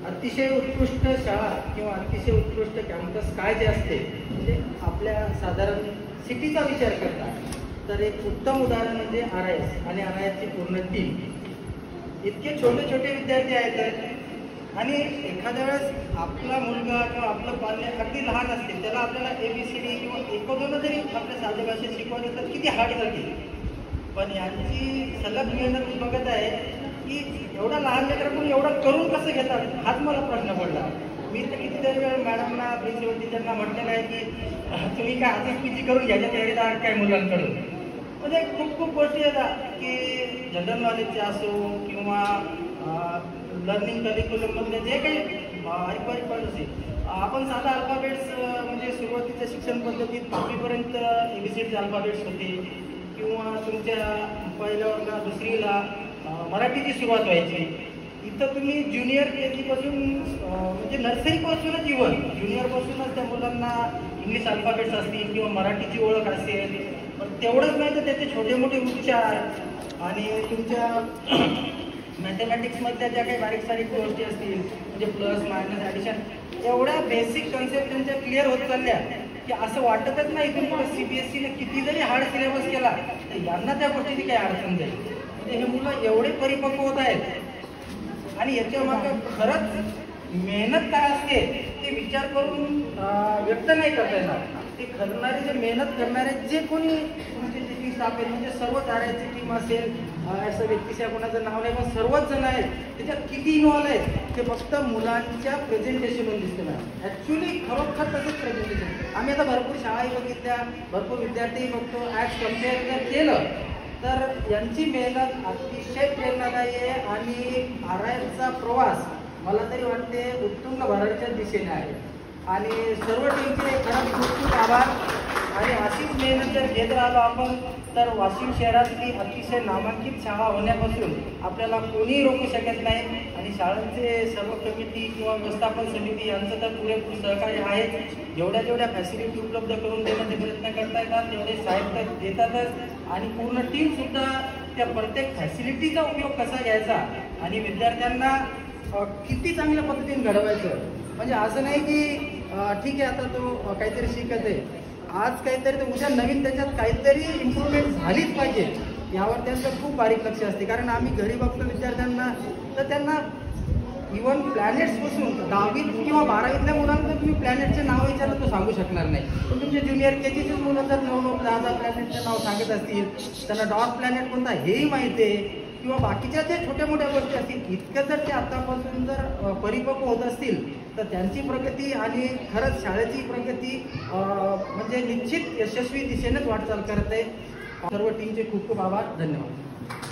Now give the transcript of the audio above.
अतिशय उत्कृष्ट शाळा किंवा अतिशय उत्कृष्ट कॅम्पस काय जे असते, म्हणजे आपल्या साधारण सिटीचा विचार करता तर एक उत्तम उदाहरण म्हणजे RIS आणि RISची पूर्ण टीम. इतके छोटे छोटे विद्यार्थी आहेत आणि एखाद्या वेळेस आपला मुलगा किंवा आपलं पाल्य अगदी लहान असते, त्याला आपल्याला ABCD किंवा एकोदोनं जरी आपल्या साध्या भाषेत शिकवायचं तर किती हार्ड जाते. पण यांची सलग मेहनत बघत आहे की एवढा लहान लेकरातून एवढं करून कसं घेतात, हाच मला प्रश्न पडला. मी तर कितीतरी वेळ मॅडमना प्रिन्सिपल टीचरना म्हटलेलं आहे की तुम्ही काय आधीच PG करून घ्यायच्या तयारीत आहात काय मुलांकडून. म्हणजे खूप खूप गोष्टी येतात की जनरल नॉलेजचे असो किंवा लर्निंग करिक्युलममधले जे काही ऐकवारी पॉईंट असेल. आपण साधा अल्फाबेट्स म्हणजे सुरुवातीच्या शिक्षण पद्धतीत 5वीपर्यंत ABCDचे अल्फाबेट्स होते किंवा तुमच्या पहिल्या वर्गाला दुसरीला मराठीची सुरुवात व्हायची. इथं तुम्ही ज्युनियर KG पासून म्हणजे नर्सरीपासूनच इव्हन ज्युनियरपासूनच त्या मुलांना इंग्लिश अल्फाबेट्स असतील किंवा मराठीची ओळख असेल. पण तेवढंच नाही तर त्याचे छोटे मोठे उच्चार आणि तुमच्या मॅथमॅटिक्समधल्या ज्या काही बारीक सारीक गोष्टी असतील म्हणजे प्लस मायनस ॲडिशन, एवढ्या बेसिक कन्सेप्ट त्यांच्या क्लिअर होत चालल्या की असं वाटतच नाही तुम्ही CBSEने किती जरी हार्ड सिलेबस केला तर यांना त्या गोष्टीची काही अडचण जाईल. म्हणजे हे मुलं एवढे परिपक्व होत आहेत आणि याच्या मागे खरंच मेहनत काय असते ते विचार करून व्यक्त नाही करता येणार. ते करणारे जे मेहनत करणारे जे कोणी तुमचे जे टीम स्टाफ आहेत म्हणजे सर्वच RISची टीम असेल, असं व्यक्तिशा कोणाचं नाव नाही पण सर्वच जण आहेत त्याच्यात किती इन्व्हॉल्व आहेत ते फक्त मुलांच्या प्रेझेंटेशनवरून दिसते ना. ॲक्च्युली खरोखर तसंच प्रेझेंटेशन. आम्ही आता भरपूर शाळाही बघितल्या, भरपूर विद्यार्थी बघतो. ॲज कम्पेअर जर केलं तर यांची मेहनत अतिशय प्रेरणादायी आहे आणि RISचा प्रवास मला तरी वाटते उत्तुंग भरारीच्या दिशेने आहे. आणि सर्व टीमचे खरंच खूप खूप आभार. आणि अशीच मेहनत जर घेत राहिलो आपण तर वाशिम शहरातली अतिशय नामांकित शाळा होण्यापासून आपल्याला कोणीही रोखू शकत नाही. आणि शाळांचे सर्व कमिटी किंवा व्यवस्थापन समिती यांचं तर पुरेपूर सहकार्य आहे. जेवढ्या फॅसिलिटी उपलब्ध करून देण्याचे प्रयत्न करता येतात तेवढे साहेब तर देतातच आणि पूर्ण टीमसुद्धा त्या प्रत्येक फॅसिलिटीचा उपयोग कसा घ्यायचा आणि विद्यार्थ्यांना किती चांगल्या पद्धतीने घडवायचं. म्हणजे असं नाही की ठीक आहे आता तो काहीतरी शिकत आहे, आज काहीतरी तर उद्या नवीन त्याच्यात काहीतरी इम्प्रूव्हमेंट झालीच पाहिजे यावर त्यांचं खूप बारीक लक्ष असते. कारण आम्ही घरी बघतो विद्यार्थ्यांना तर त्यांना इव्हन प्लॅनेट्सपासून 10वीत किंवा 12वीतल्या मुलांना तुम्ही प्लॅनेटचे नाव विचारलं तो सांगू शकणार नाही. पण तुमचे ज्युनियर KGचेच मुलं जर 9-9, 10-10 प्लॅनेटचं नाव सांगत असतील, त्यांना डॉट प्लॅनेट कोणता हेही माहिती आहे किंवा बाकीच्या ज्या छोट्या मोठ्या गोष्टी असतील, इतकं जर ते आतापासून जर परिपक्व होत असतील तर त्यांची प्रगती आणि खरंच शाळेची प्रगती म्हणजे निश्चित यशस्वी दिशेनेच वाटचाल करत आहे. सर्व टीमचे खूप खूप आभार. धन्यवाद.